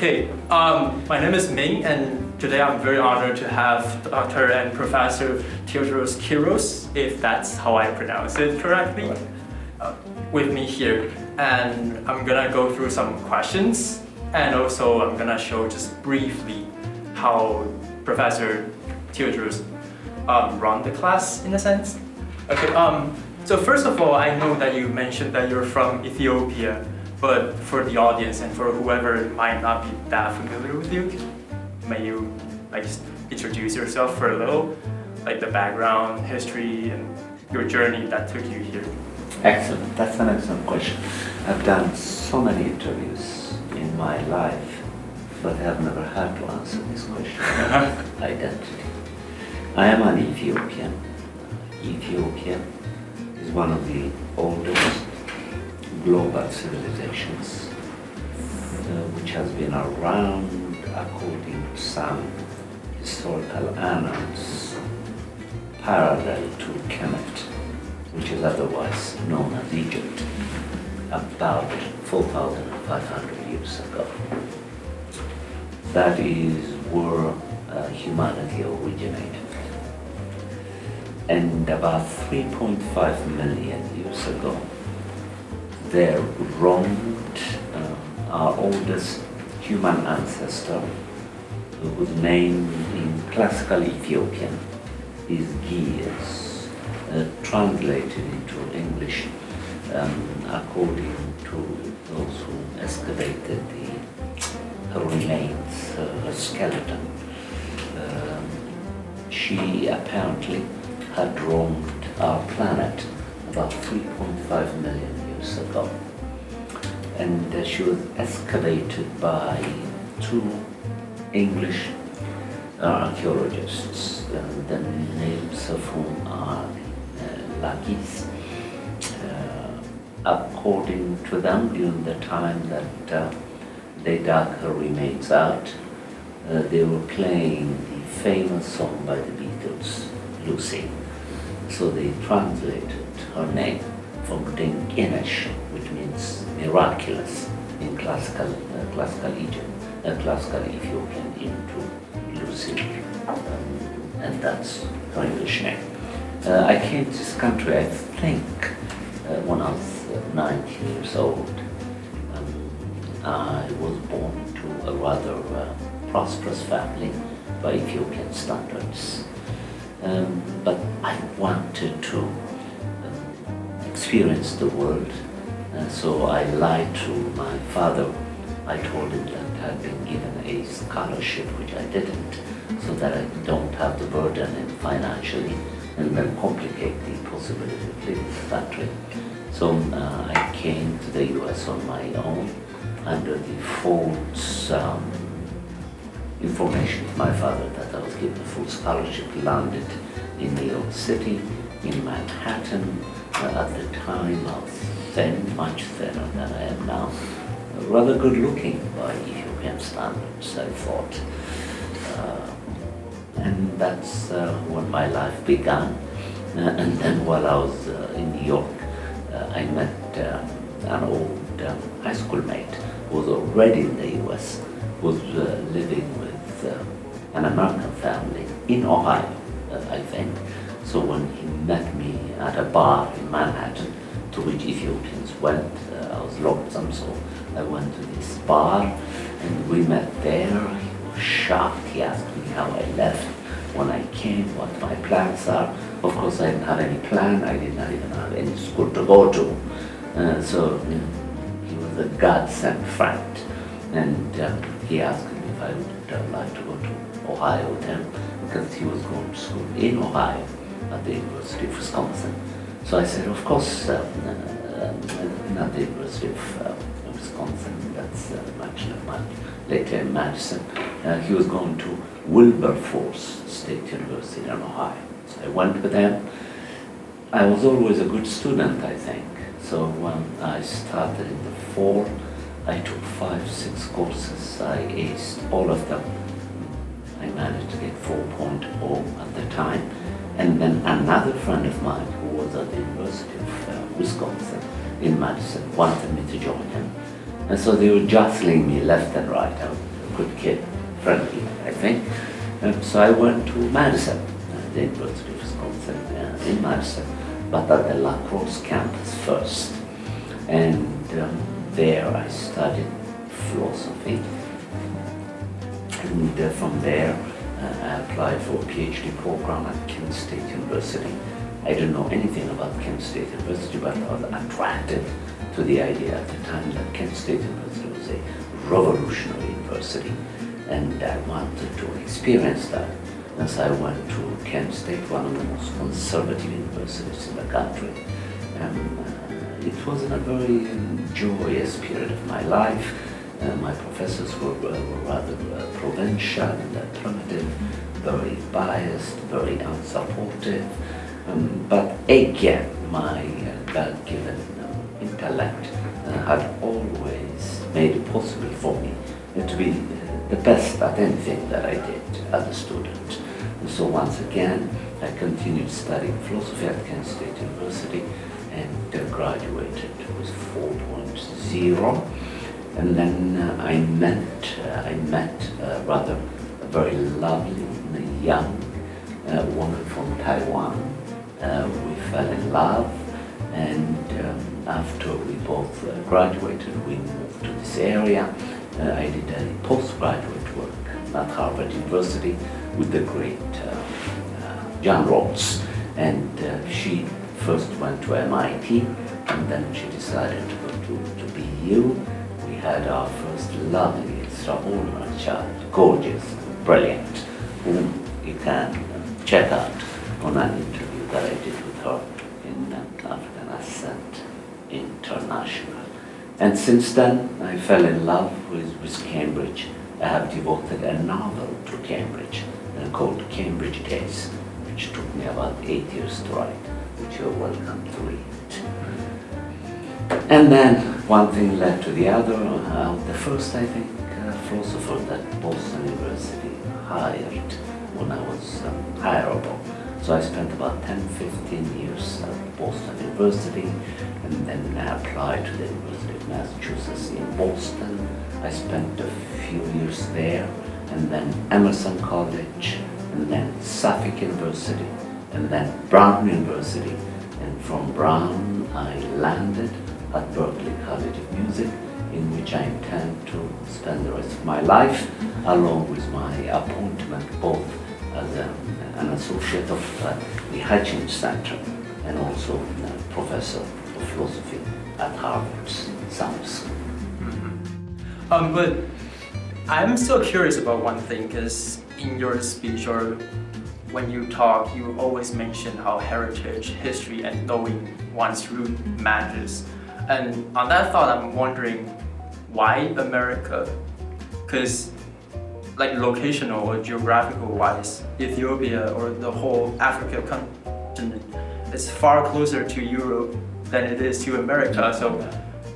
Okay, my name is Ming, and today I'm very honored to have Dr. and Professor Teodros Kiros, if that's how I pronounce it correctly, with me here. And I'm gonna go through some questions, and also I'm gonna show just briefly how Professor Teodros run the class in a sense. Okay, so first of all, I know that you mentioned that you're from Ethiopia. But for the audience and for whoever might not be that familiar with you, may you introduce yourself for a little, like the background, history, and your journey that took you here? Excellent. That's an excellent question. I've done so many interviews in my life, but I have never had to answer this question. Identity. I am an Ethiopian. Ethiopia is one of the oldest global civilizations, which has been around, according to some historical annals, parallel to Kemet, which is otherwise known as Egypt, about 4,500 years ago. That is where humanity originated. And about 3.5 million years ago, there roamed our oldest human ancestor, whose name in classical Ethiopian is Gies, translated into English according to those who excavated her remains, her skeleton. She apparently had roamed our planet about 3.5 million years ago, and she was excavated by two English archaeologists, the names of whom are Lagis. According to them, during the time that they dug her remains out, they were playing the famous song by the Beatles, Lucy. So they translated her name from Dinkinesh, which means miraculous in classical Ethiopian, into Lucy, and that's her English name. I came to this country, I think, when I was 19 years old. I was born to a rather prosperous family by Ethiopian standards. But I wanted to experience the world, so I lied to my father. I told him that I had been given a scholarship, which I didn't, so that I don't have the burden financially and then complicate the possibility of leaving the country. So I came to the US on my own under the false information of my father that I was given a full scholarship, landed in New York City, in Manhattan. At the time I was thin, much thinner than I am now. Rather good looking by Ethiopian standards, I thought. And that's when my life began. And then while I was in New York, I met an old high school mate who was already in the US, who was living with an American family in Ohio, I think. So when he met me at a bar in Manhattan, to which Ethiopians went, I was lonesome, so I went to this bar and we met there. He was shocked. He asked me how I left, when I came, what my plans are. Of course, I didn't have any plan. I did not even have any school to go to. So he was a God-sent friend. And he asked me if I would like to go to Ohio with him, because he was going to school in Ohio at the University of Wisconsin. So I said, of course, not the University of Wisconsin, that's later in Madison. He was going to Wilberforce State University in Ohio. So I went with him. I was always a good student, I think. So when I started in the fall, I took 5-6 courses. I aced all of them. I managed to get 4.0 at the time. And then another friend of mine who was at the University of Wisconsin in Madison wanted me to join him. And so they were jostling me left and right. good kid, friendly, I think. So I went to Madison, the University of Wisconsin in Madison, but at the La Crosse campus first. And there I studied philosophy. And from there, I applied for a PhD program at Kent State University. I didn't know anything about Kent State University, but I was attracted to the idea at the time that Kent State University was a revolutionary university, and I wanted to experience that. And so I went to Kent State, one of the most conservative universities in the country. It was a very joyous period of my life. My professors were rather provincial and primitive, very biased, very unsupportive. But again, my God-given intellect had always made it possible for me to be the best at anything that I did as a student. And so once again, I continued studying philosophy at Kent State University and graduated with 4.0. And then I met rather a very lovely young woman from Taiwan. We fell in love, and after we both graduated, we moved to this area. I did a postgraduate work at Harvard University with the great John Rawls, and she first went to MIT, and then she decided to go to BU. We had our first lovely, extraordinary child, gorgeous, brilliant, whom you can check out on an interview that I did with her in African Ascent International. And since then, I fell in love with Cambridge. I have devoted a novel to Cambridge called Cambridge Days, which took me about 8 years to write, which you're welcome to read. And then one thing led to the other. The first, I think, philosopher that Boston University hired when I was hireable. So I spent about 10-15 years at Boston University, and then I applied to the University of Massachusetts in Boston. I spent a few years there, and then Emerson College, and then Suffolk University, and then Brown University. And from Brown, I landed at Berklee College of Music, in which I intend to spend the rest of my life, along with my appointment both as an associate of the Hutchins Center and also professor of philosophy at Harvard's Summer School. But I'm still curious about one thing, because in your speech or when you talk, you always mention how heritage, history, and knowing one's root matters. And on that thought, I'm wondering why America? Because like locational or geographical wise, Ethiopia or the whole Africa continent is far closer to Europe than it is to America. So,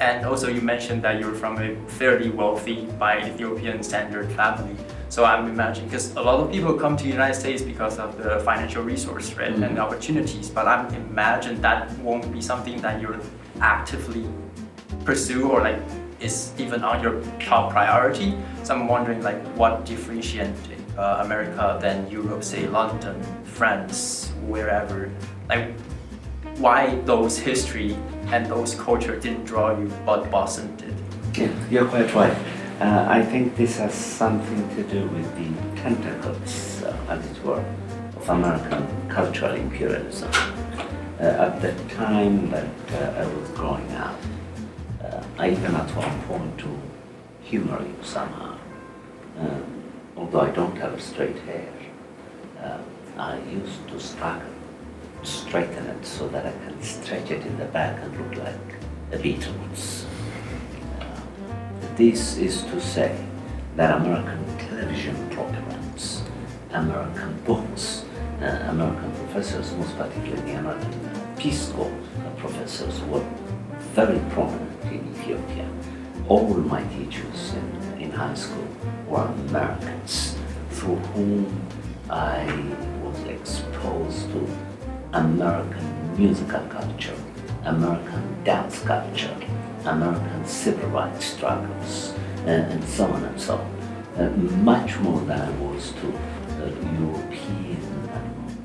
and also you mentioned that you're from a fairly wealthy by Ethiopian standard family. So I'm imagining, because a lot of people come to the United States because of the financial resource, right, and opportunities, but I'm imagine that won't be something that you're actively pursue or like is even on your top priority. So I'm wondering like what differentiates America than Europe, say London, France, wherever. Like why those history and those culture didn't draw you, but Boston did? Yeah, you're quite right. I think this has something to do with the tentacles, as it were, of American cultural imperialism. At the time that I was growing up, I even at one point to humor you somehow. Although I don't have straight hair, I used to straighten it so that I can stretch it in the back and look like the Beatles. This is to say that American television programs, American books, American professors, most particularly the American Peace Corps professors, were very prominent in Ethiopia. All my teachers in high school were Americans, through whom I was exposed to American musical culture, American dance culture, American civil rights struggles, and so on and so on. much more than I was to European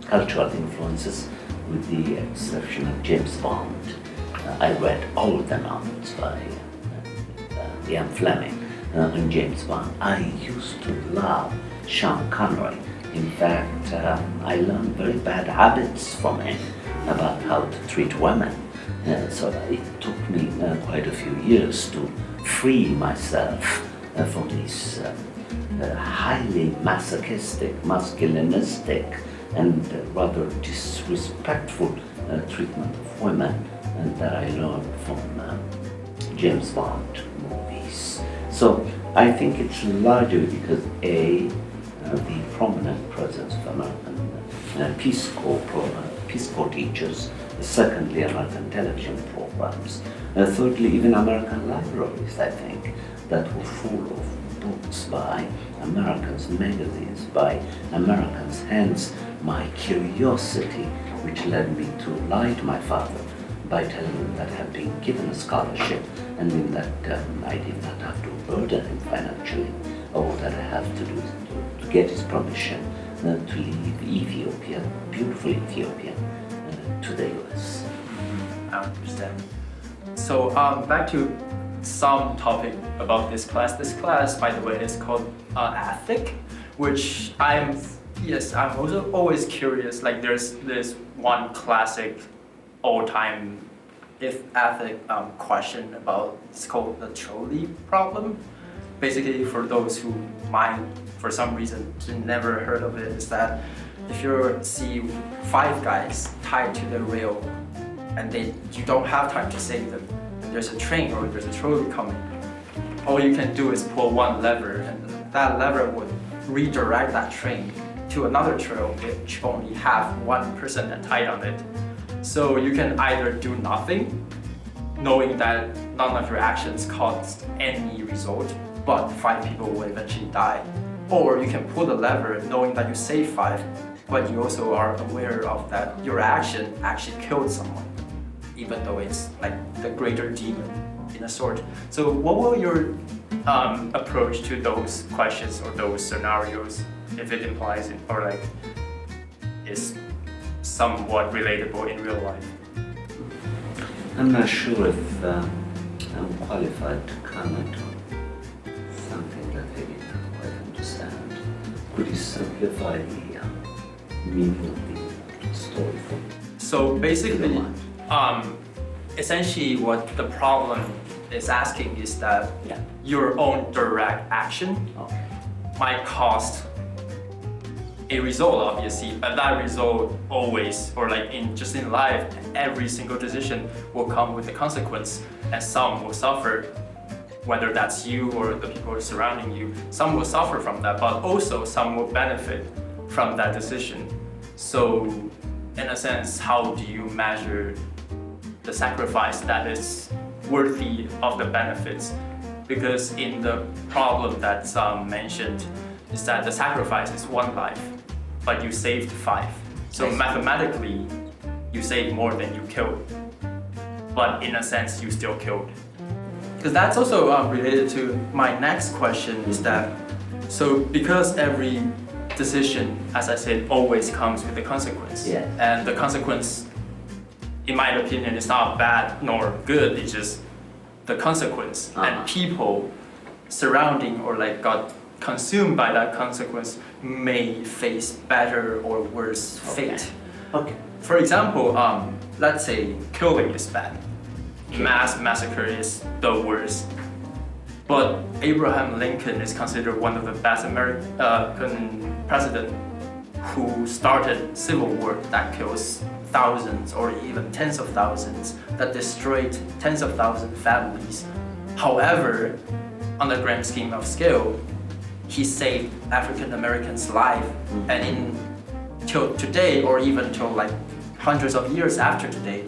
cultural influences, with the exception of James Bond. I read all the novels by Ian Fleming and James Bond. I used to love Sean Connery. In fact, I learned very bad habits from him about how to treat women. So it took me quite a few years to free myself from this highly masochistic, masculinistic, and rather disrespectful treatment of women that I learned from James Bond movies. So I think it's largely because the prominent presence of American Peace Corps teachers, secondly American television programs, thirdly even American libraries, I think, that were full of books by Americans, magazines by Americans, hence my curiosity, which led me to lie to my father by telling him that I had been given a scholarship and in that I did not have to burden him financially. All that I have to do is to get his permission to leave Ethiopia, beautiful Ethiopia, to the US. I understand. So back to some topic about this class. This class, by the way, is called ethic, which I'm also always curious. Like there's this one classic all-time ethic question about, it's called the trolley problem. Basically, for those who might, for some reason, never heard of it, is that if you see 5 guys tied to the rail and you don't have time to save them, and there's a train or there's a trolley coming, all you can do is pull one lever, and that lever would redirect that train to another trail which only have one person tied on it. So you can either do nothing, knowing that none of your actions caused any result, but 5 people will eventually die. Or you can pull the lever knowing that you saved 5, but you also are aware of that your action actually killed someone, even though it's like the greater demon in a sort. So what will your approach to those questions or those scenarios, if it implies it or like is somewhat relatable in real life? I'm not sure if I'm qualified to comment on something that I did not quite understand. Could you simplify the meaning of the story for me? So basically, essentially what the problem is asking is that your own direct action might cost a result, obviously, but that result always, or like in life, every single decision will come with a consequence, and some will suffer, whether that's you or the people surrounding you. Some will suffer from that, but also some will benefit from that decision. So, in a sense, how do you measure the sacrifice that is worthy of the benefits? Because in the problem that's mentioned, is that the sacrifice is 1 life, but you saved 5. So mathematically, you saved more than you killed, but in a sense, you still killed. Because that's also related to my next question, is that, so because every decision, as I said, always comes with a consequence, and the consequence, in my opinion, is not bad nor good, it's just the consequence, and people surrounding or like got consumed by that consequence may face better or worse fate. For example, let's say killing is bad. Mass massacre is the worst. But Abraham Lincoln is considered one of the best American presidents who started civil war that kills thousands or even tens of thousands, that destroyed tens of thousands of families. However, on the grand scheme of scale, he saved African Americans' life, and till today, or even till like hundreds of years after today,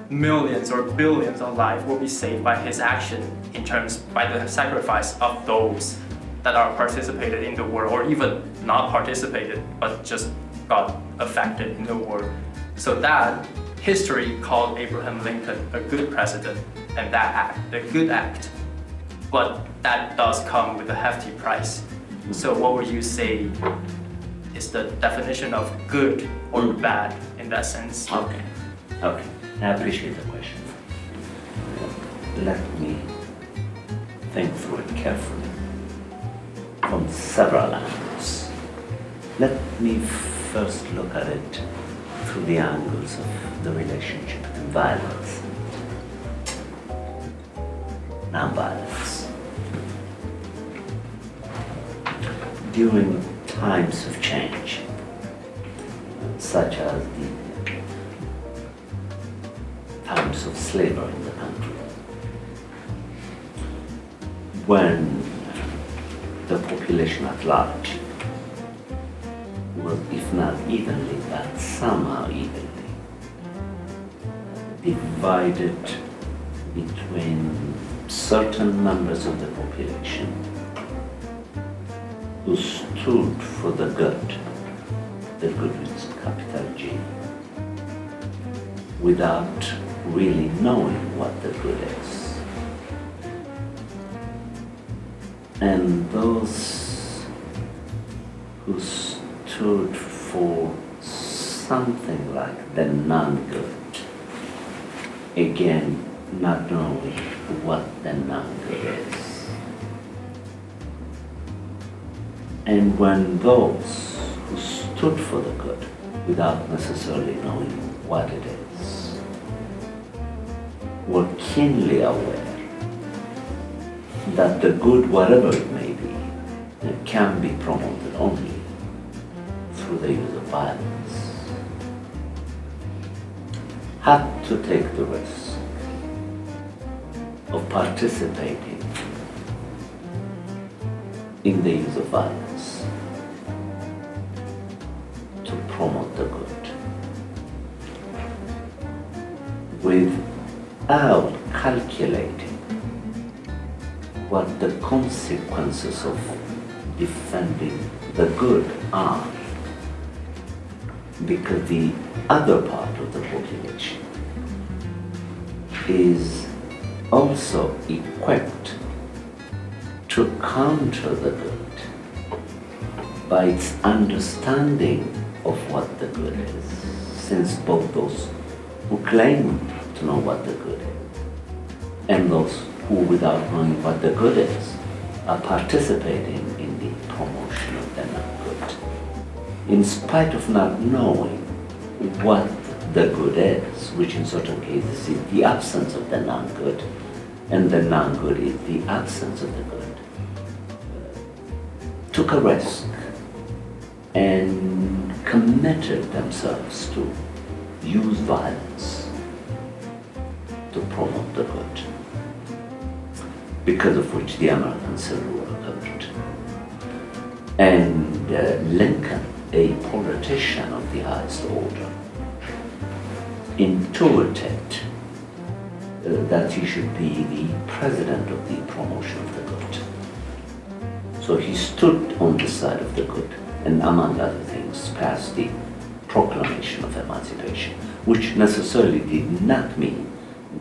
millions or billions of lives will be saved by his action, in terms by the sacrifice of those that are participated in the war, or even not participated but just got affected in the war. So that history called Abraham Lincoln a good president, and that act a good act, but that does come with a hefty price. So what would you say is the definition of good or bad in that sense? Okay. I appreciate the question. Let me think through it carefully from several angles. Let me first look at it through the angles of the relationship between violence and non-violence. During times of change, such as the times of slavery in the country, when the population at large was, if not evenly, but somehow evenly, divided between certain members of the population who stood for the good with capital G, without really knowing what the good is. And those who stood for something like the non-good, again, not knowing what the non-good is. And when those who stood for the good without necessarily knowing what it is were keenly aware that the good, whatever it may be, can be promoted only through the use of violence, had to take the risk of participating in the use of violence to promote the good, without calculating what the consequences of defending the good are, because the other part of the population is also equipped to counter the good by its understanding of what the good is, since both those who claim to know what the good is and those who, without knowing what the good is, are participating in the promotion of the non-good, in spite of not knowing what the good is, which in certain cases is the absence of the non-good, and the non-good is the absence of the good, took a risk and committed themselves to use violence to promote the good, because of which the American Civil War occurred. And Lincoln, a politician of the highest order, intuited that he should be the president of the promotion of the good. So he stood on the side of the good and, among other things, passed the Proclamation of Emancipation, which necessarily did not mean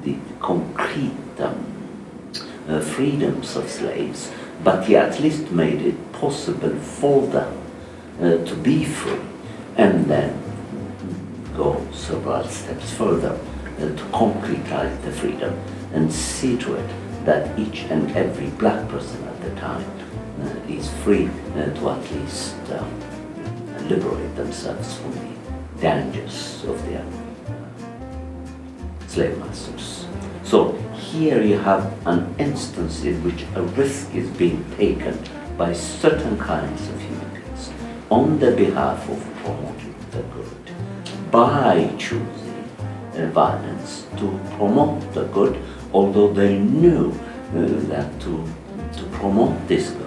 the concrete freedoms of slaves, but he at least made it possible for them to be free, and then go several steps further to concretize the freedom and see to it that each and every black person at the time is free to at least liberate themselves from the dangers of their slave masters. So here you have an instance in which a risk is being taken by certain kinds of human beings on the behalf of promoting the good, by choosing violence to promote the good, although they knew that to promote this good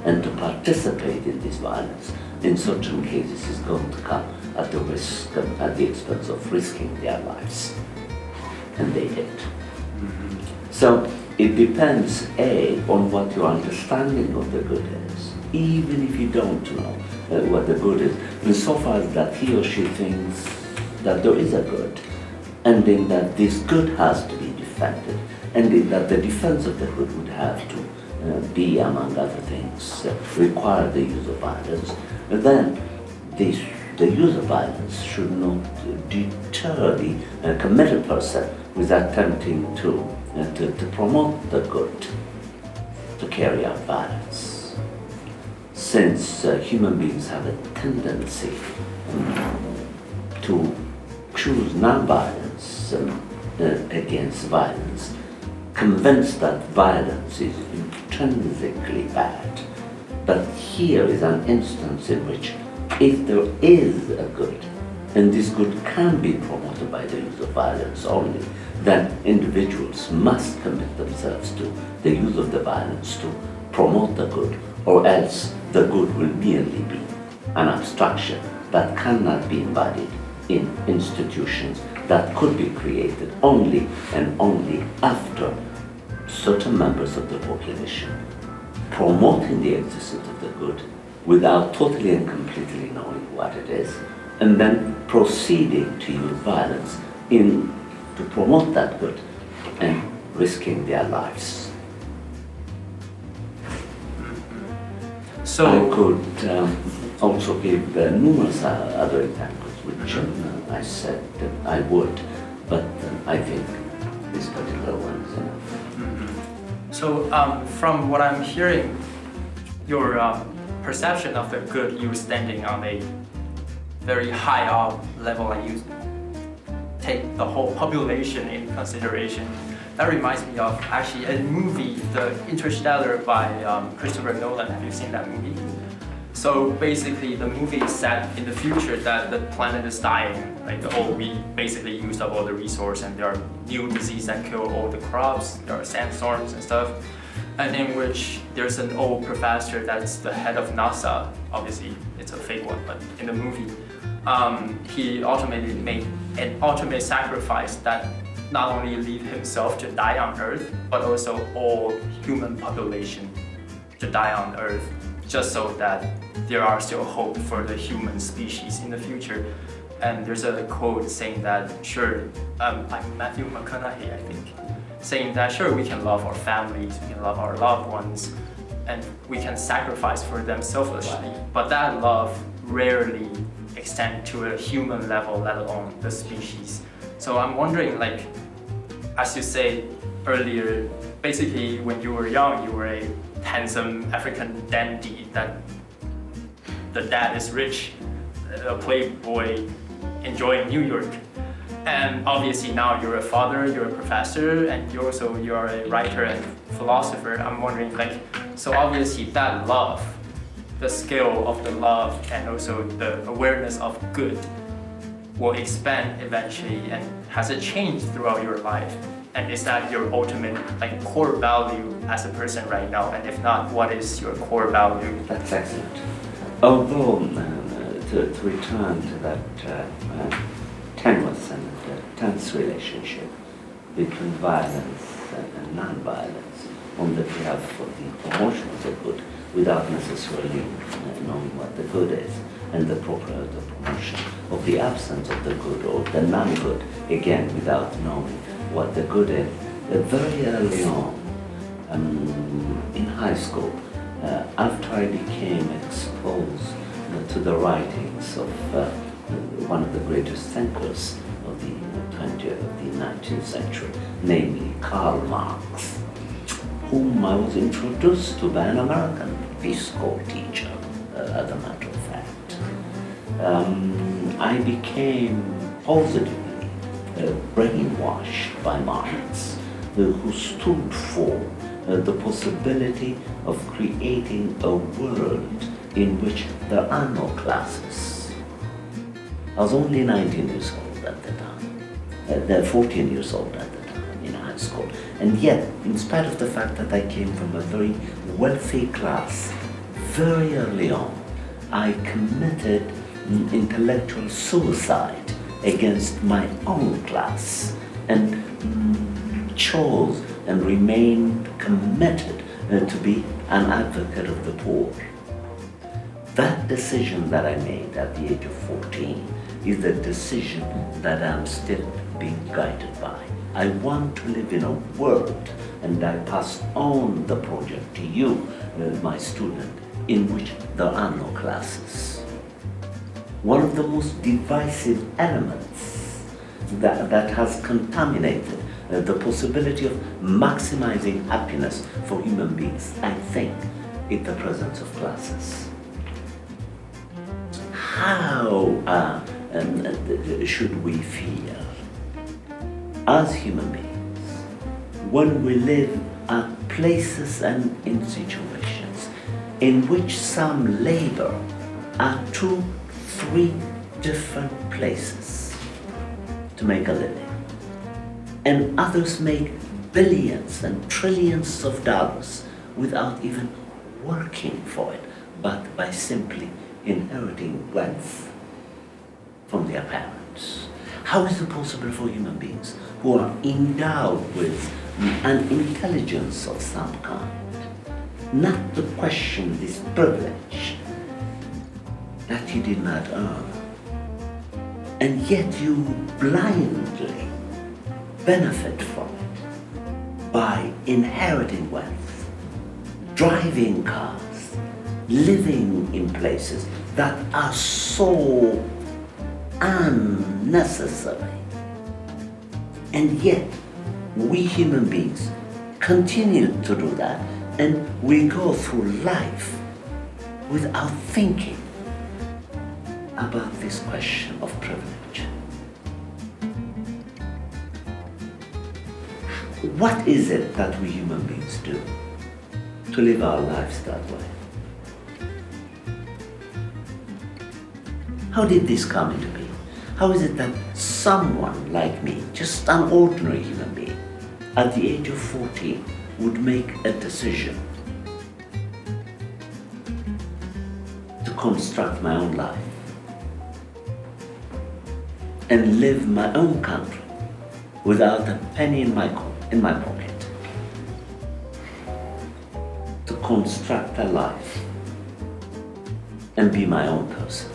and to participate in this violence in certain cases is going to come at the risk, at the expense of risking their lives. And they did. Mm-hmm. So it depends, A, on what your understanding of the good is, even if you don't know what the good is, insofar as that he or she thinks that there is a good, and in that this good has to be defended, and in that the defense of the good would have to be, among other things, require the use of violence, then the use of violence should not deter the committed person who is attempting to promote the good, to carry out violence. Since human beings have a tendency to choose non-violence against violence, convinced that violence is intrinsically bad. But here is an instance in which if there is a good, and this good can be promoted by the use of violence only, then individuals must commit themselves to the use of the violence to promote the good, or else the good will merely be an abstraction that cannot be embodied in institutions that could be created only and only after certain members of the population promoting the existence of the good without totally and completely knowing what it is, and then proceeding to use violence to promote that good and risking their lives. So I could also give numerous other examples, which I said that I would, but I think this particular one is enough. So from what I'm hearing, your perception of the good, you standing on a very high up level and you take the whole population in consideration. That reminds me of actually a movie, The Interstellar by Christopher Nolan. Have you seen that movie? So basically the movie is set in the future that the planet is dying. Like we basically used up all the resource and there are new diseases that kill all the crops, there are sandstorms and stuff. And in which there's an old professor that's the head of NASA. Obviously it's a fake one, but in the movie, he ultimately made an ultimate sacrifice that not only leave himself to die on Earth, but also all human population to die on Earth, just so that there are still hope for the human species in the future. And there's a quote saying that, sure, like Matthew McConaughey, I think, saying that, sure, we can love our families, we can love our loved ones, and we can sacrifice for them selflessly, but that love rarely extends to a human level, let alone the species. So I'm wondering, like, as you said earlier, basically when you were young, you were a handsome African dandy that the dad is rich, a playboy enjoying New York. And obviously now you're a father, you're a professor, and you are a writer and philosopher. I'm wondering, like, so obviously that love, the scale of the love and also the awareness of good will expand eventually, and has it changed throughout your life? And is that your ultimate, like, core value as a person right now? And if not, what is your core value? That's excellent. Although, to return to that tenuous and tense relationship between violence and non-violence on the behalf of the promotion of the good without necessarily knowing what the good is, and the promotion of the absence of the good or the non-good, again without knowing what the good is. Very early on in high school, after I became exposed to the writings of one of the greatest thinkers of the 19th century, namely Karl Marx, whom I was introduced to by an American school teacher, as a matter of fact. I became positively brainwashed by Marx, who stood for the possibility of creating a world in which there are no classes. I was only 19 years old at the time, 14 years old at the time in high school. And yet, in spite of the fact that I came from a very wealthy class, very early on, I committed intellectual suicide against my own class and chose and remained committed to be an advocate of the poor. That decision that I made at the age of 14 is the decision that I'm still being guided by. I want to live in a world, and I pass on the project to you, my student, in which there are no classes. One of the most divisive elements that has contaminated the possibility of maximizing happiness for human beings, I think, is the presence of classes. How should we feel as human beings when we live at places and in situations in which some labor at 2-3 different places to make a living, and others make billions and trillions of dollars without even working for it, but by simply inheriting wealth from their parents? How is it possible for human beings who are endowed with an intelligence of some kind not to question this privilege that you did not earn, and yet you blindly benefit from it by inheriting wealth, driving cars, living in places that are so unnecessary? And yet we human beings continue to do that, and we go through life without thinking about this question of privilege. What is it that we human beings do to live our lives that way? How did this come into being? How is it that someone like me, just an ordinary human being, at the age of 14, would make a decision to construct my own life and live my own country without a penny in my pocket, to construct a life and be my own person?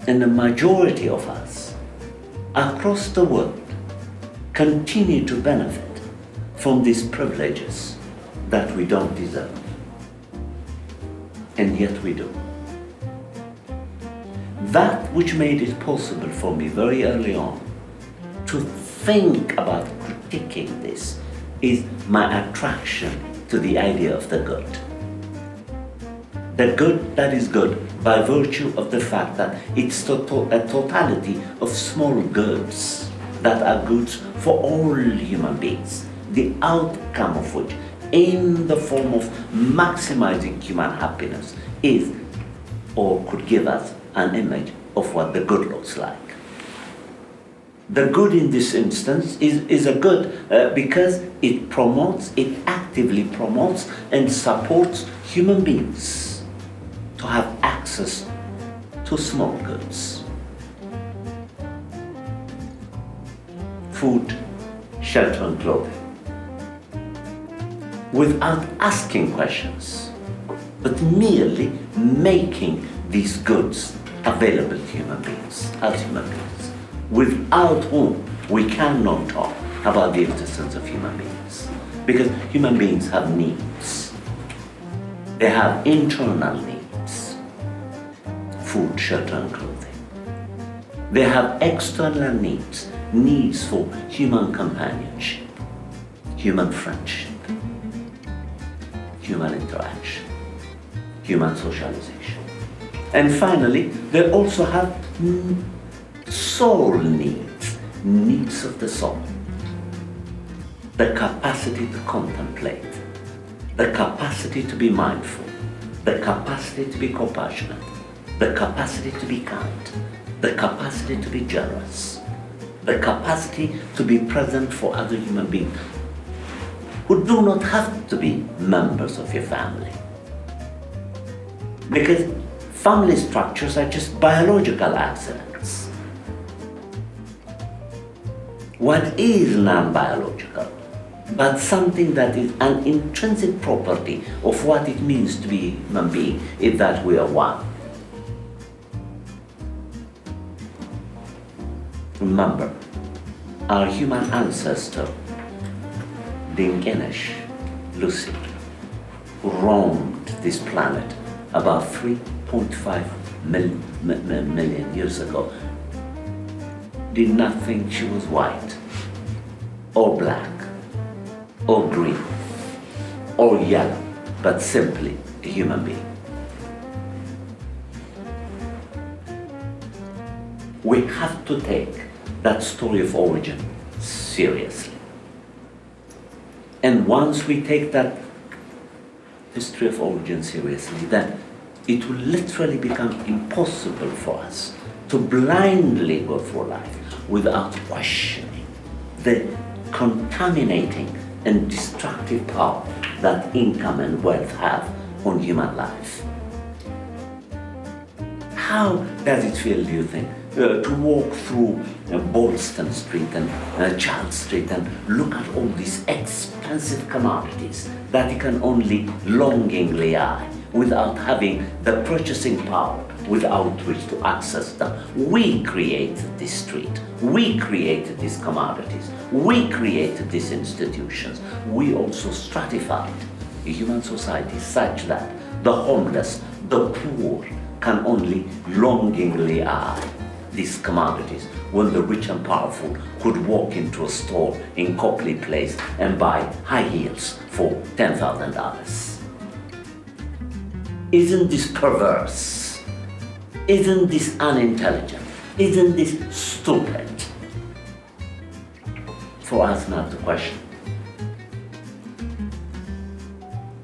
And the majority of us across the world continue to benefit from these privileges that we don't deserve. And yet we do. That which made it possible for me very early on to think about critiquing this is my attraction to the idea of the good. The good that is good by virtue of the fact that it's a totality of small goods that are goods for all human beings, the outcome of which, in the form of maximizing human happiness, is or could give us an image of what the good looks like. The good in this instance is a good because it actively promotes and supports human beings to have access to small goods. Food, shelter and clothing. Without asking questions, but merely making these goods available to human beings, as human beings, without whom we cannot talk about the existence of human beings. Because human beings have needs. They have internal needs. Food, shelter and clothing. They have external needs. Needs for human companionship, human friendship, human interaction, human socialization. And finally, they also have soul needs, needs of the soul. The capacity to contemplate, the capacity to be mindful, the capacity to be compassionate, the capacity to be kind, the capacity to be generous, the capacity to be present for other human beings who do not have to be members of your family. Because family structures are just biological accidents. What is non-biological, but something that is an intrinsic property of what it means to be a human being, is that we are one. Remember, our human ancestor, Dinkinesh Lucy, who roamed this planet about 3.5 million years ago, did not think she was white, or black, or green, or yellow, but simply a human being. We have to take that story of origin seriously. And once we take that history of origin seriously, then it will literally become impossible for us to blindly go through life without questioning the contaminating and destructive power that income and wealth have on human life. How does it feel, do you think, to walk through Bolston Street and Charles Street and look at all these expensive commodities that you can only longingly eye without having the purchasing power without which to access them? We created this street. We created these commodities. We created these institutions. We also stratified a human society such that the homeless, the poor, can only longingly eye these commodities when the rich and powerful could walk into a store in Copley Place and buy high heels for $10,000. Isn't this perverse? Isn't this unintelligent? Isn't this stupid? For us not to question.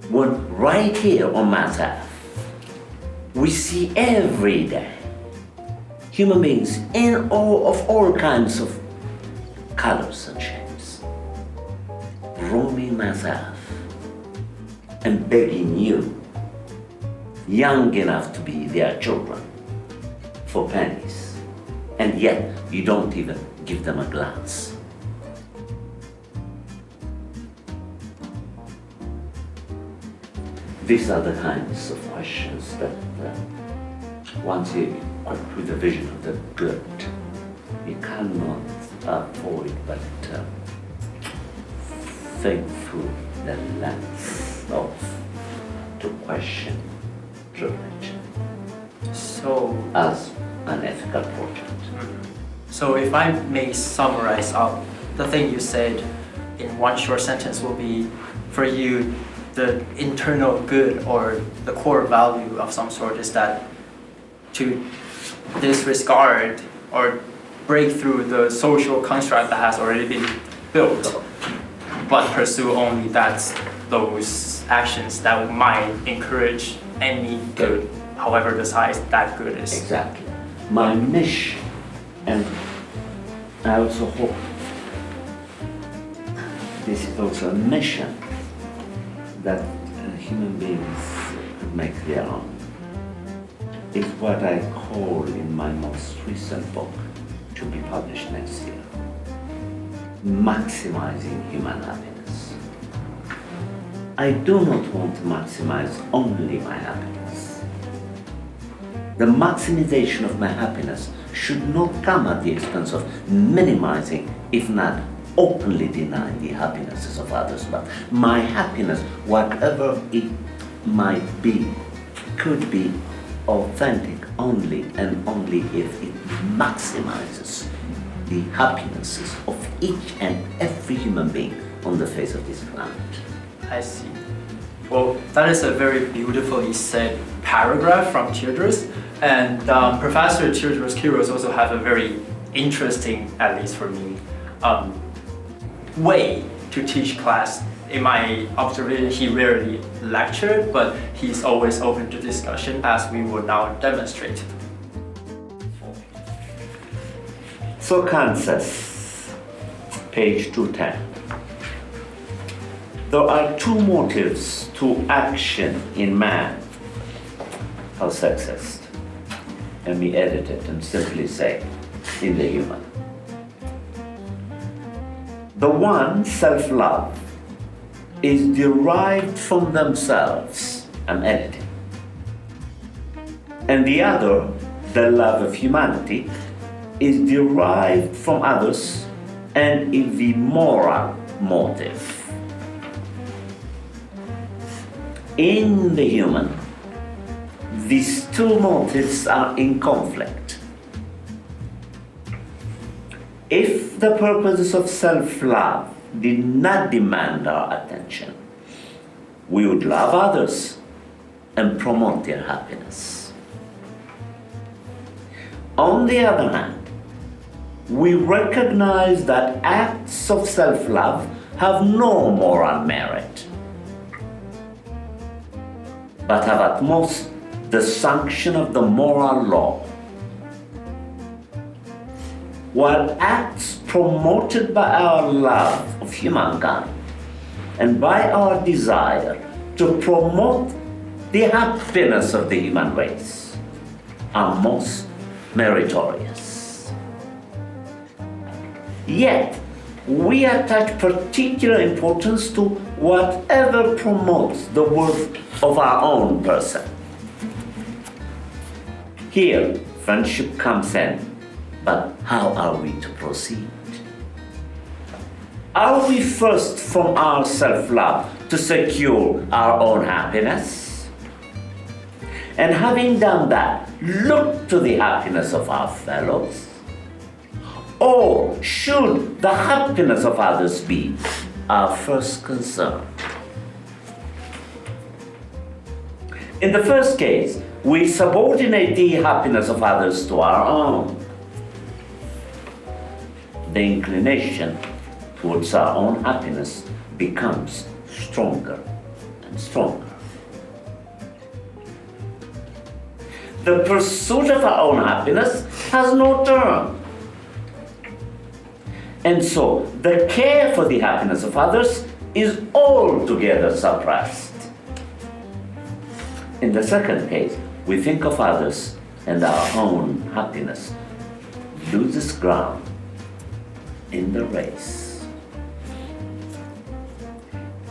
When right here on Mass Ave, we see every day human beings in all kinds of colors and shapes roaming Mass Ave and begging you, young enough to be their children, for pennies, and yet you don't even give them a glance. These are the kinds of questions that once you equipped with the vision of the good, you cannot avoid but think through the lens of to question religion. So, as an ethical project. So if I may summarize up, the thing you said in one short sentence will be, for you, the internal good or the core value of some sort is that to disregard or break through the social construct that has already been built, but pursue only those actions that might encourage any good, however the size that good is. Exactly. My mission, and I also hope this is also a mission that human beings could make their own, is what I call in my most recent book, to be published next year, maximizing human happiness. I do not want to maximize only my happiness. The maximization of my happiness should not come at the expense of minimizing, if not openly denying, the happinesses of others. But my happiness, whatever it might be, could be authentic only and only if it maximizes the happinesses of each and every human being on the face of this planet. I see. Well, that is a very beautifully said paragraph from Teodros, and Professor Teodros Kiros also have a very interesting, at least for me, way to teach class. In my observation, he rarely lectured, but he's always open to discussion, as we will now demonstrate. So Kansas, page 210. There are two motives to action in man. How sexist. Let me edit it and simply say, in the human. The one, self-love, is derived from themselves. I'm editing. And the other, the love of humanity, is derived from others and in the moral motive. In the human, these two motives are in conflict. If the purposes of self-love did not demand our attention, we would love others and promote their happiness. On the other hand, we recognize that acts of self-love have no moral merit, but have at most the sanction of the moral law. While acts promoted by our love of humankind and by our desire to promote the happiness of the human race are most meritorious. Yet, we attach particular importance to whatever promotes the worth of our own person. Here, friendship comes in, but how are we to proceed? Are we first from our self-love to secure our own happiness? And having done that, look to the happiness of our fellows? Or should the happiness of others be our first concern? In the first case, we subordinate the happiness of others to our own. The inclination towards our own happiness becomes stronger and stronger. The pursuit of our own happiness has no term. And so, the care for the happiness of others is altogether suppressed. In the second case, we think of others and our own happiness loses ground in the race.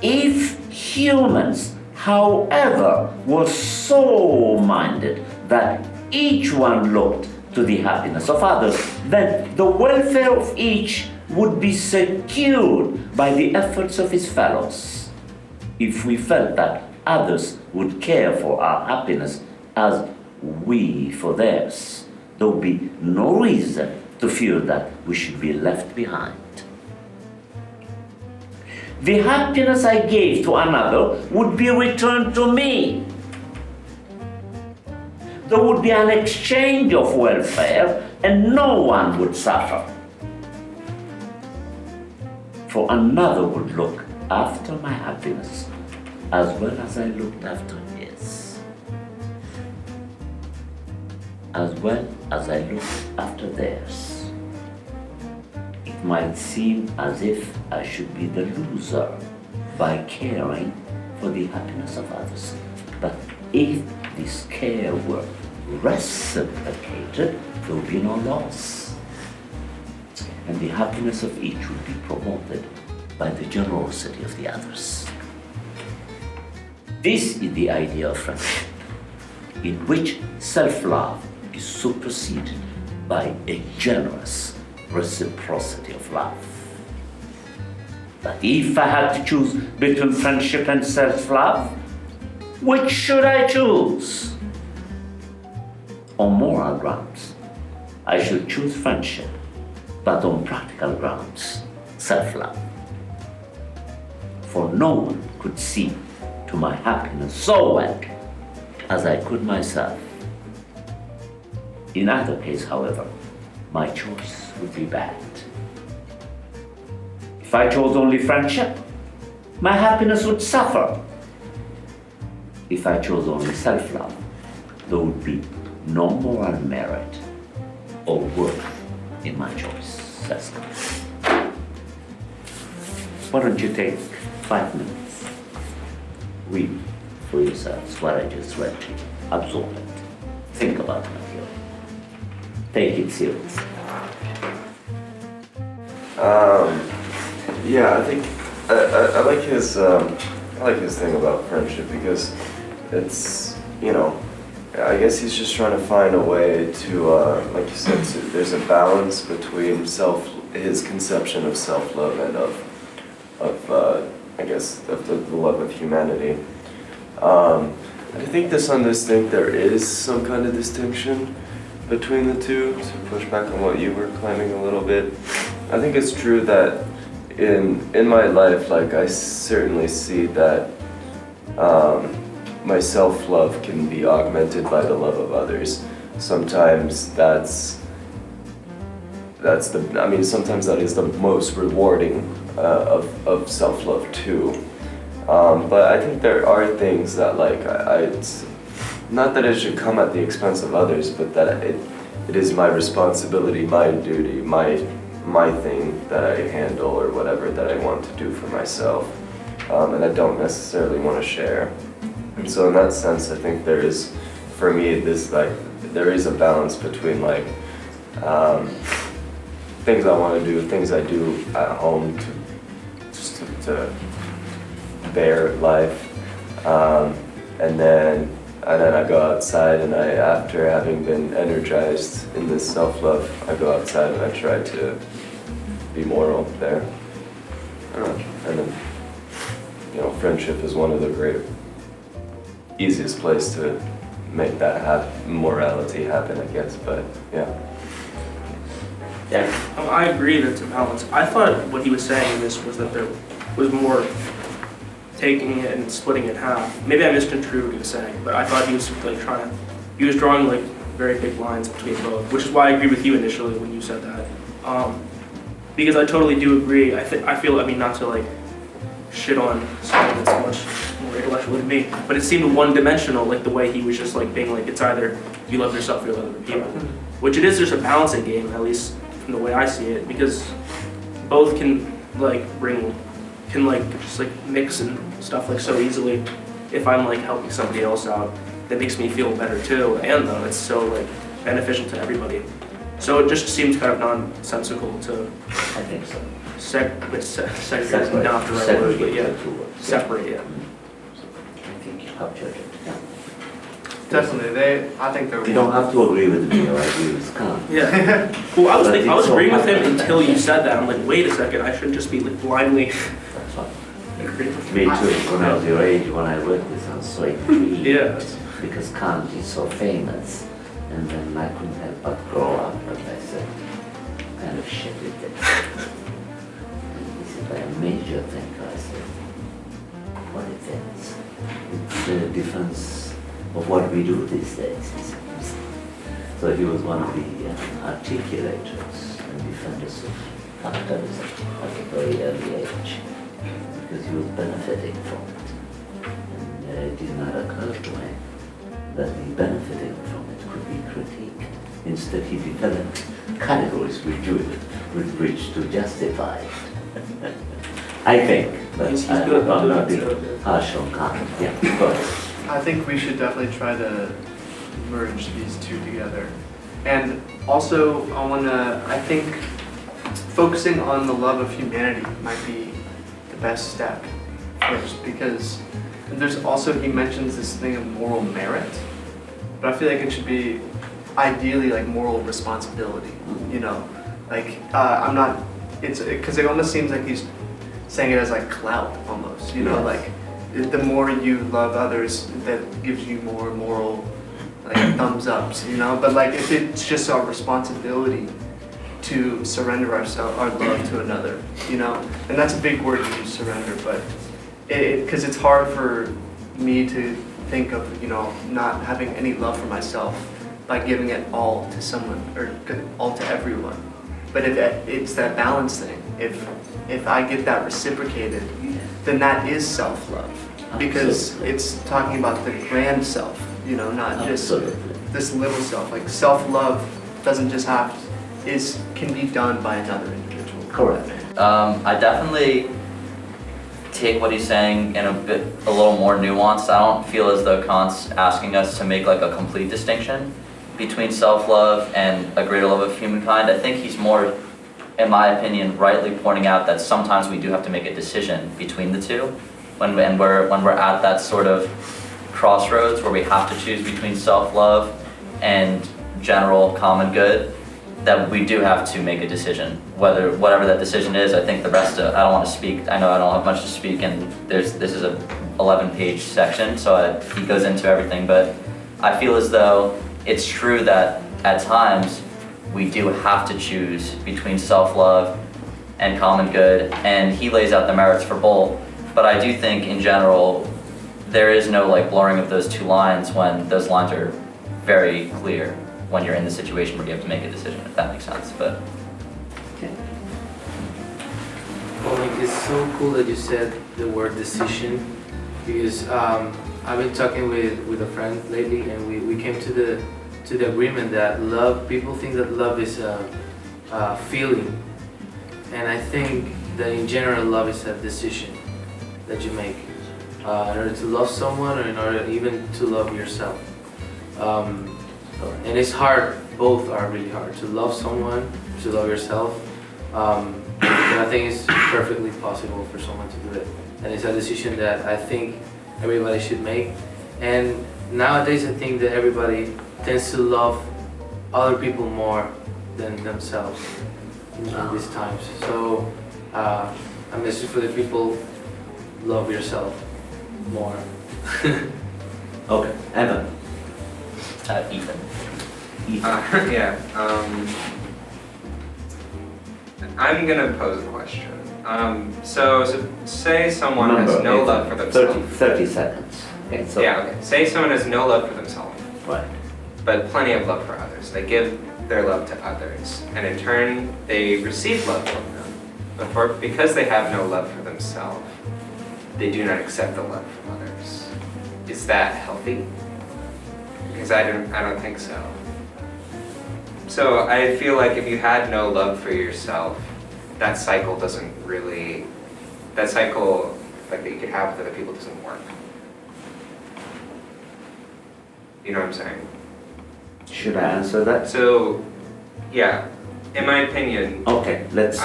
If humans, however, were so minded that each one looked to the happiness of others, then the welfare of each would be secured by the efforts of his fellows. If we felt that others would care for our happiness as we for theirs, there would be no reason to fear that we should be left behind. The happiness I gave to another would be returned to me. There would be an exchange of welfare and no one would suffer. For another would look after my happiness as well as I looked after his, as well as I looked after theirs. It might seem as if I should be the loser by caring for the happiness of others. But if this care were reciprocated, there would be no loss. And the happiness of each would be promoted by the generosity of the others. This is the idea of friendship, in which self-love is superseded by a generous reciprocity of love. But if I had to choose between friendship and self-love, which should I choose? On moral grounds, I should choose friendship, but on practical grounds, self-love. For no one could see to my happiness so well as I could myself. In either case, however, my choice would be bad. If I chose only friendship, my happiness would suffer. If I chose only self-love, there would be no moral merit or worth in my choice. That's good. Why don't you take 5 minutes? Read for yourselves what I just read to you. Absorb it. Think about my theory. Take it seriously. Yeah, I think I like his thing about friendship because it's, I guess he's just trying to find a way to, like you said, there's a balance between his conception of self-love and I guess, of the love of humanity. I think to some extent there is some kind of distinction between the two, to push back on what you were claiming a little bit. I think it's true that in my life, like, I certainly see that my self-love can be augmented by the love of others. Sometimes sometimes that is the most rewarding of self-love too. But I think there are things that, like, not that it should come at the expense of others, but that it is my responsibility, my duty, my thing that I handle or whatever that I want to do for myself, and I don't necessarily want to share. And so in that sense, I think there is, for me, there is a balance between, like, things I want to do, things I do at home to bear life, and then I go outside, and after having been energized in this self-love, I go outside and I try to be moral there. I don't know. And then, friendship is one of the easiest place to make that morality happen, I guess, but yeah. Yeah, I agree that it's a balance. I thought what he was saying in this was that there was more taking it and splitting it in half. Maybe I misconstrued what he was saying, but I thought he was like he was drawing like very big lines between both, which is why I agree with you initially when you said that. Because I totally do agree. I feel, not to like shit on someone that's much more intellectual than me, but it seemed one-dimensional, like the way he was just like being like, it's either you love yourself or you love other people, which it is just a balancing game, at least from the way I see it, because both can just like mix and stuff like so easily. If I'm like helping somebody else out, that makes me feel better too, and though it's so like beneficial to everybody. So it just seems kind of nonsensical to I think so. segregate is not the right word, but yeah, separate, yeah. I think you captured it. Yeah. Definitely, I think they're. You don't have to agree with me or agree with Kant. Yeah. Well, I was agreeing with him until you said that. I'm like, wait a second, I shouldn't just be like blindly That's fine. agreeing with Me you. too. When I was your age, when I read this, I was so intrigued. Yeah. Because Kant is so famous, and then I couldn't help but grow up, but I said, kind of shit with it. And this is a major thing, I said, what it is. It's the difference of what we do these days. So he was one of the articulators and defenders of capitalism at a very early age, because he was benefiting from it. And it did not occur to him that the benefiting from it could be critiqued. Instead, he developed categories with which to justify it. I think, but He's I'm good about not doing being it. harsh on Kant. Yeah, go ahead. I think we should definitely try to merge these two together. And also, I think focusing on the love of humanity might be the best step first, because there's also, he mentions this thing of moral merit, but I feel like it should be ideally like moral responsibility, I'm not, because it almost seems like he's saying it as like clout almost, Yes. like the more you love others, that gives you more moral like thumbs ups, but like if it's just our responsibility to surrender our love to another, and that's a big word to use, surrender, but because it's hard for me to think of, not having any love for myself by giving it all to someone or all to everyone. But if it's that balance thing, if I get that reciprocated, then that is self-love, because it's talking about the grand self, not just this little self. Like self-love doesn't just can be done by another individual. Correct. I definitely take what he's saying in a little more nuanced. I don't feel as though Kant's asking us to make like a complete distinction between self-love and a greater love of humankind. I think he's more, in my opinion, rightly pointing out that sometimes we do have to make a decision between the two when we're at that sort of crossroads where we have to choose between self-love and general common good. that we do have to make a decision. Whatever that decision is, I think the rest of, I don't want to speak, I know I don't have much to speak, and this is a 11-page section, so he goes into everything, but I feel as though it's true that at times we do have to choose between self-love and common good, and he lays out the merits for both, but I do think in general, there is no like blurring of those two lines when those lines are very clear when you're in the situation where you have to make a decision, if that makes sense, but. Well, like, it's so cool that you said the word decision, because I've been talking with a friend lately, and we came to the agreement that love, people think that love is a feeling, and I think that in general love is a decision that you make in order to love someone, or in order even to love yourself. And it's hard, both are really hard, to love someone, to love yourself. But I think it's perfectly possible for someone to do it. And it's a decision that I think everybody should make. And nowadays I think that everybody tends to love other people more than themselves in these times. So a message for the people, love yourself more. Okay, Evan. Ethan. Yeah. I'm gonna pose a question. So say someone Remember, has no it's love for themselves. 30 seconds. Okay, so, Yeah, okay. Say someone has no love for themselves, right. but plenty of love for others. They give their love to others, and in turn, they receive love from them. But because they have no love for themselves, they do not accept the love from others. Is that healthy? Because I don't think so. So I feel like if you had no love for yourself, that cycle doesn't really, that cycle like that you could have with other people doesn't work. You know what I'm saying? Should I answer that? So, yeah, in my opinion, Okay, let's,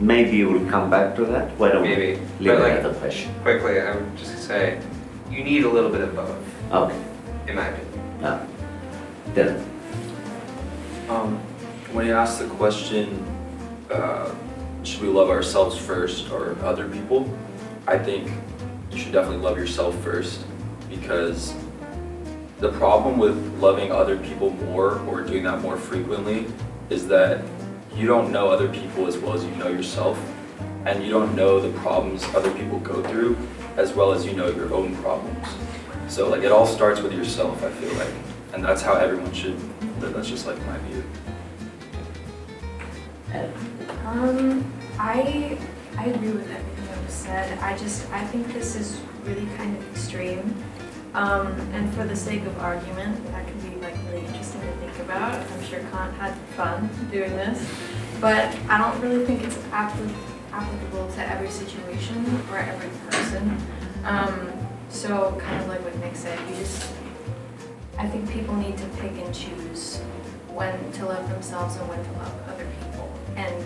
maybe you will come back to that. Why don't we maybe, leave but it like at the question? quickly, I would just say, you need a little bit of both, Okay, in my opinion. Dylan. When you ask the question, should we love ourselves first or other people? I think you should definitely love yourself first, because the problem with loving other people more or doing that more frequently is that you don't know other people as well as you know yourself, and you don't know the problems other people go through as well as you know your own problems. So like it all starts with yourself, I feel like, and that's how everyone should, that's just like my view. I agree with everything that was said. I think this is really kind of extreme. And for the sake of argument, that could be like really interesting to think about. I'm sure Kant had fun doing this, but I don't really think it's applicable to every situation or every person. So kind of like what Nick said, I think people need to pick and choose when to love themselves and when to love other people. And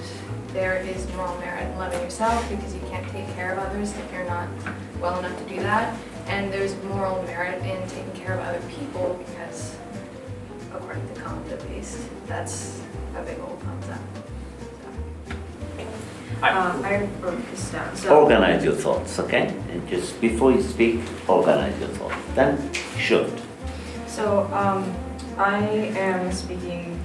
there is moral merit in loving yourself because you can't take care of others if you're not well enough to do that. And there's moral merit in taking care of other people because, according to Kant at least, that's a big old concept. I wrote this down. So Organize your thoughts, okay? And just before you speak, organize your thoughts. Then should. So I am speaking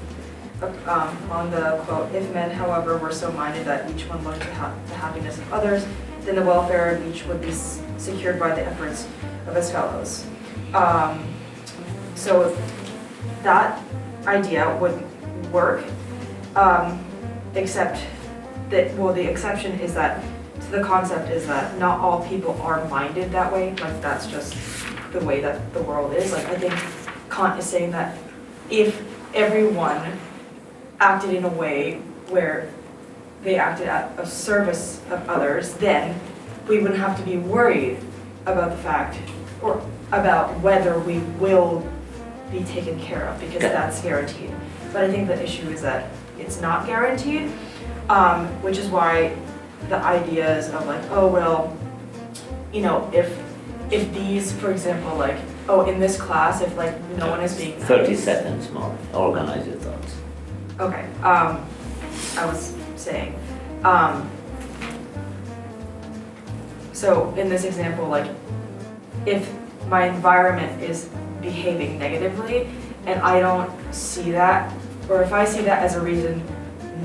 on the quote, if men, however, were so minded that each one looked to the happiness of others, then the welfare of each would be secured by the efforts of his fellows. So that idea would work, except that, well, the exception is that, the concept is that not all people are minded that way, like that's just the way that the world is. Like I think Kant is saying that if everyone acted in a way where they acted at a service of others, then we wouldn't have to be worried about the fact, or about whether we will be taken care of, because that's guaranteed. But I think the issue is that it's not guaranteed, which is why the ideas of like, oh well, you know, if these, for example, like, oh, in this class, if like no one is being 30 nice, seconds more. Organize your thoughts. Okay, I was saying, so in this example, like, if my environment is behaving negatively and I don't see that, or if I see that as a reason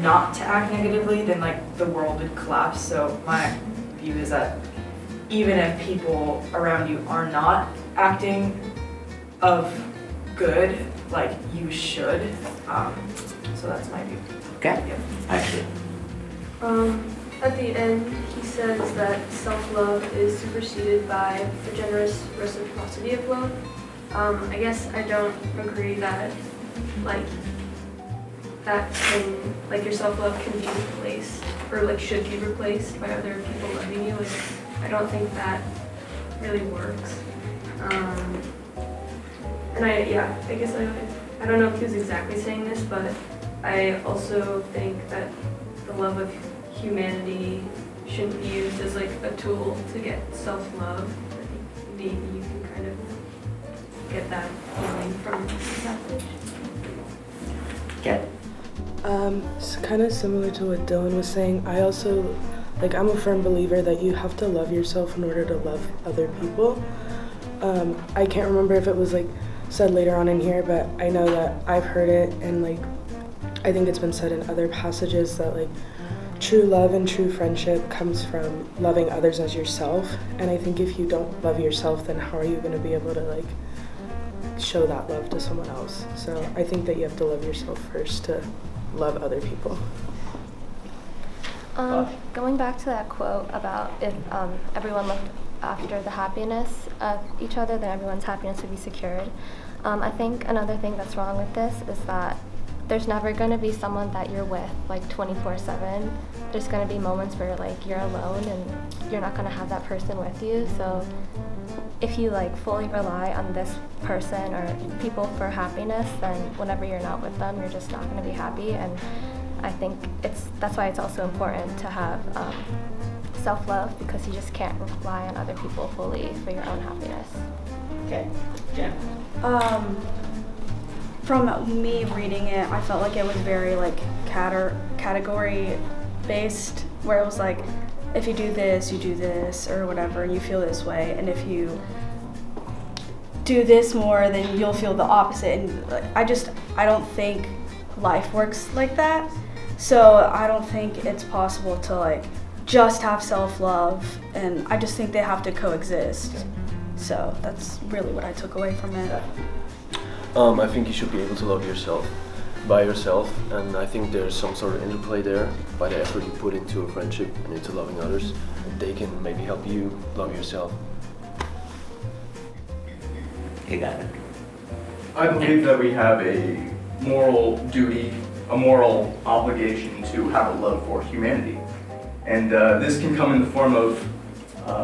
not to act negatively, then like the world would collapse. So my view is that even if people around you are not acting of good, like you should. So that's my view. Okay, Yeah. actually. At the end, he says that self-love is superseded by the generous reciprocity of love. I guess I don't agree that, like, that can, like, your self-love can be replaced, or, like, should be replaced by other people loving you. Like, I don't think that really works. And I guess I don't know if he was exactly saying this, but I also think that the love of humanity shouldn't be used as like a tool to get self-love. I think maybe you can kind of get that feeling from this passage. Okay. It's kind of similar to what Dylan was saying. I also, like, I'm a firm believer that you have to love yourself in order to love other people. I can't remember if it was like said later on in here, but I know that I've heard it, and like I think it's been said in other passages that like true love and true friendship comes from loving others as yourself. And I think if you don't love yourself, then how are you going to be able to like show that love to someone else? So I think that you have to love yourself first to love other people. Going back to that quote about if everyone looked after the happiness of each other, then everyone's happiness would be secured. I think another thing that's wrong with this is that there's never going to be someone that you're with like 24/7. There's going to be moments where like you're alone and you're not going to have that person with you. So if you like fully rely on this person or people for happiness, then whenever you're not with them, you're just not going to be happy. And I think that's why it's also important to have self-love, because you just can't rely on other people fully for your own happiness. Okay, Jen. From me reading it, I felt like it was very like category based, where it was like, if you do this or whatever, and you feel this way, and if you do this more, then you'll feel the opposite. And like, I don't think life works like that. So I don't think it's possible to like just have self-love, and I just think they have to coexist. So that's really what I took away from it. I think you should be able to love yourself by yourself, and I think there's some sort of interplay there by the effort you put into a friendship and into loving others. They can maybe help you love yourself. You got it. I believe that we have a moral duty, a moral obligation to have a love for humanity. And this can come in the form of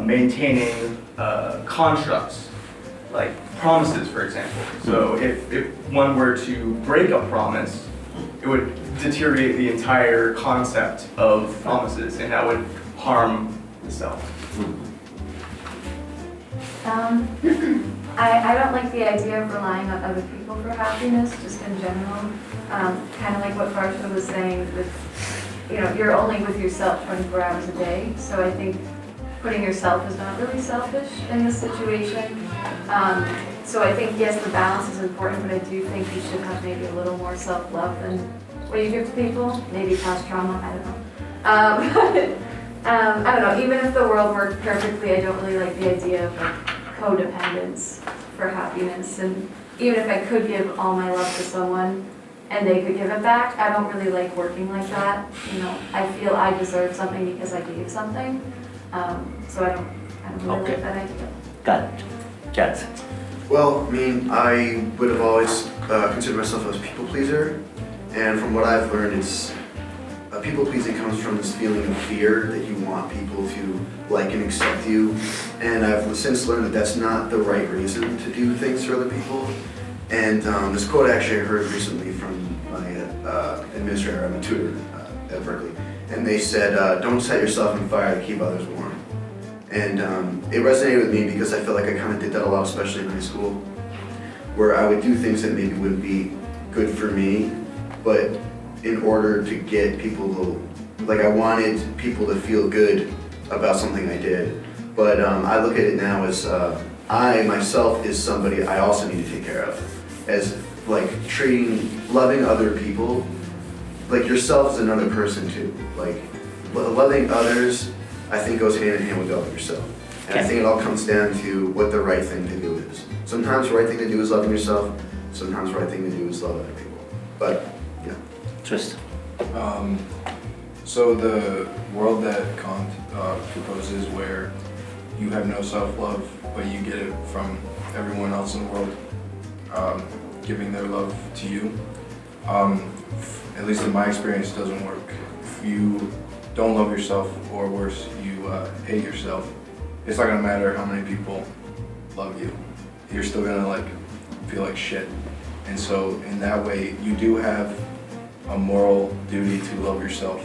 maintaining constructs, like promises, for example. So if one were to break a promise, it would deteriorate the entire concept of promises, and that would harm the self. I don't like the idea of relying on other people for happiness, just in general. Kind of like what Farsha was saying with, you're only with yourself 24 hours a day. So I think putting yourself is not really selfish in this situation. So I think, yes, the balance is important, but I do think you should have maybe a little more self-love than what you give to people. Maybe past trauma, I don't know. I don't know, even if the world worked perfectly, I don't really like the idea of like codependence for happiness. And even if I could give all my love to someone and they could give it back, I don't really like working like that. I feel I deserve something because I gave something. So I don't really like that idea. Got it. Jackson. Well, I would have always considered myself as a people pleaser, and from what I've learned, it's people pleasing comes from this feeling of fear that you want people to like and accept you, and I've since learned that that's not the right reason to do things for other people. And this quote actually I heard recently from my administrator. I'm a tutor at Berklee, and they said, "Don't set yourself on fire to keep others warm." And it resonated with me because I felt like I kind of did that a lot, especially in high school, where I would do things that maybe wouldn't be good for me, but in order to get people to, like I wanted people to feel good about something I did. But I look at it now as I myself is somebody I also need to take care of. As like loving other people, like yourself is another person too. Like loving others, I think goes hand in hand with loving yourself. And I think it all comes down to what the right thing to do is. Sometimes the right thing to do is loving yourself, sometimes the right thing to do is love other people. But, yeah. Tristan. So the world that Kant proposes where you have no self-love, but you get it from everyone else in the world, giving their love to you, at least in my experience, doesn't work. If you don't love yourself, or worse, you hate yourself, it's not gonna matter how many people love you. You're still gonna like feel like shit. And so in that way, you do have a moral duty to love yourself.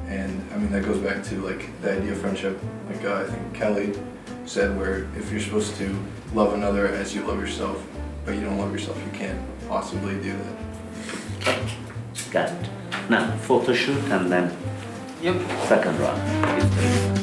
And I mean, that goes back to like the idea of friendship. Like I think Kelly said, where if you're supposed to love another as you love yourself, but you don't love yourself, you can't possibly do that. Got it. Now, photo shoot and then second round.